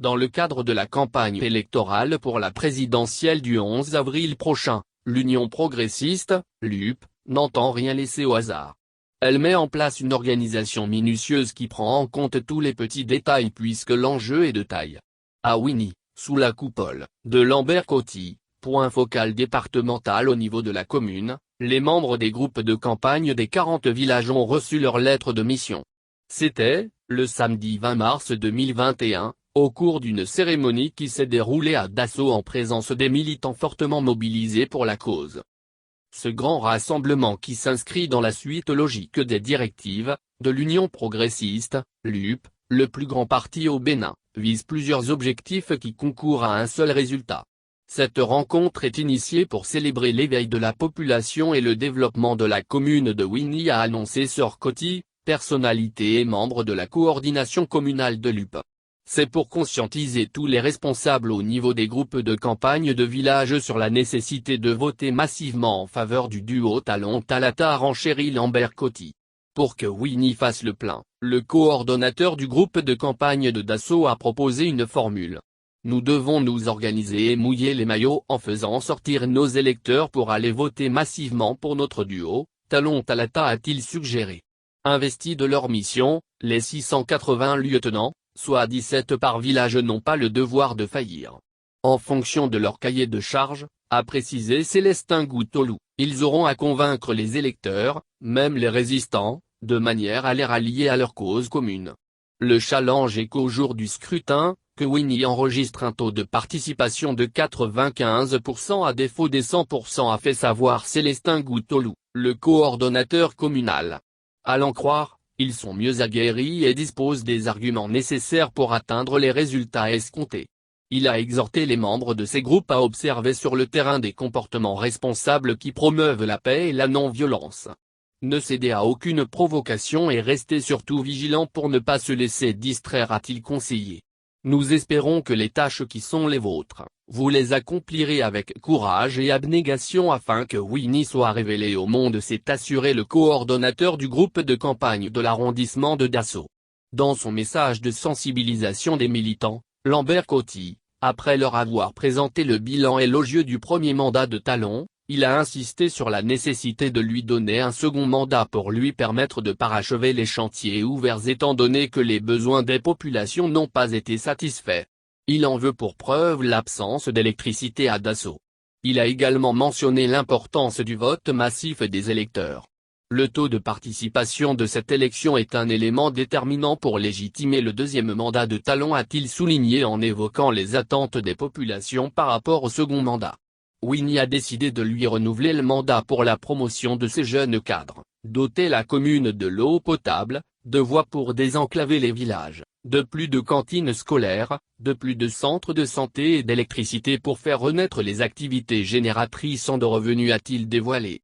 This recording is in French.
Dans le cadre de la campagne électorale pour la présidentielle du 11 avril prochain, l'Union progressiste, l'UP, n'entend rien laisser au hasard. Elle met en place une organisation minutieuse qui prend en compte tous les petits détails puisque l'enjeu est de taille. À Winnie, sous la coupole de Lambert-Coty, point focal départemental au niveau de la commune, les membres des groupes de campagne des 40 villages ont reçu leur lettre de mission. C'était, le samedi 20 mars 2021, au cours d'une cérémonie qui s'est déroulée à Dassault en présence des militants fortement mobilisés pour la cause. Ce grand rassemblement qui s'inscrit dans la suite logique des directives de l'Union progressiste, l'UP, le plus grand parti au Bénin, vise plusieurs objectifs qui concourent à un seul résultat. Cette rencontre est initiée pour célébrer l'éveil de la population et le développement de la commune de Winnie, a annoncé Sor Coty, personnalité et membre de la coordination communale de l'UP. C'est pour conscientiser tous les responsables au niveau des groupes de campagne de village sur la nécessité de voter massivement en faveur du duo Talon-Talata, a renchéri Lambert-Coty. Pour que Winnie fasse le plein, le coordonnateur du groupe de campagne de Dassault a proposé une formule. Nous devons nous organiser et mouiller les maillots en faisant sortir nos électeurs pour aller voter massivement pour notre duo, Talon-Talata, a-t-il suggéré. Investis de leur mission, les 680 lieutenants, soit 17 par village, n'ont pas le devoir de faillir. En fonction de leur cahier de charge, a précisé Célestin Gouttolou, ils auront à convaincre les électeurs, même les résistants, de manière à les rallier à leur cause commune. Le challenge est qu'au jour du scrutin, que Winnie enregistre un taux de participation de 95% à défaut des 100%, a fait savoir Célestin Gouttolou, le coordonnateur communal. À l'en croire, ils sont mieux aguerris et disposent des arguments nécessaires pour atteindre les résultats escomptés. Il a exhorté les membres de ces groupes à observer sur le terrain des comportements responsables qui promeuvent la paix et la non-violence. Ne céder à aucune provocation et rester surtout vigilant pour ne pas se laisser distraire, a-t-il conseillé. Nous espérons que les tâches qui sont les vôtres, vous les accomplirez avec courage et abnégation afin que Winnie soit révélée au monde, s'est assuré le coordonnateur du groupe de campagne de l'arrondissement de Dassault. Dans son message de sensibilisation des militants, Lambert-Coty, après leur avoir présenté le bilan élogieux du premier mandat de Talon, il a insisté sur la nécessité de lui donner un second mandat pour lui permettre de parachever les chantiers ouverts étant donné que les besoins des populations n'ont pas été satisfaits. Il en veut pour preuve l'absence d'électricité à Dassault. Il a également mentionné l'importance du vote massif des électeurs. Le taux de participation de cette élection est un élément déterminant pour légitimer le deuxième mandat de Talon, a-t-il souligné en évoquant les attentes des populations par rapport au second mandat. Winnie a décidé de lui renouveler le mandat pour la promotion de ces jeunes cadres, doter la commune de l'eau potable, de voies pour désenclaver les villages, de plus de cantines scolaires, de plus de centres de santé et d'électricité pour faire renaître les activités génératrices de revenus, a-t-il dévoilé.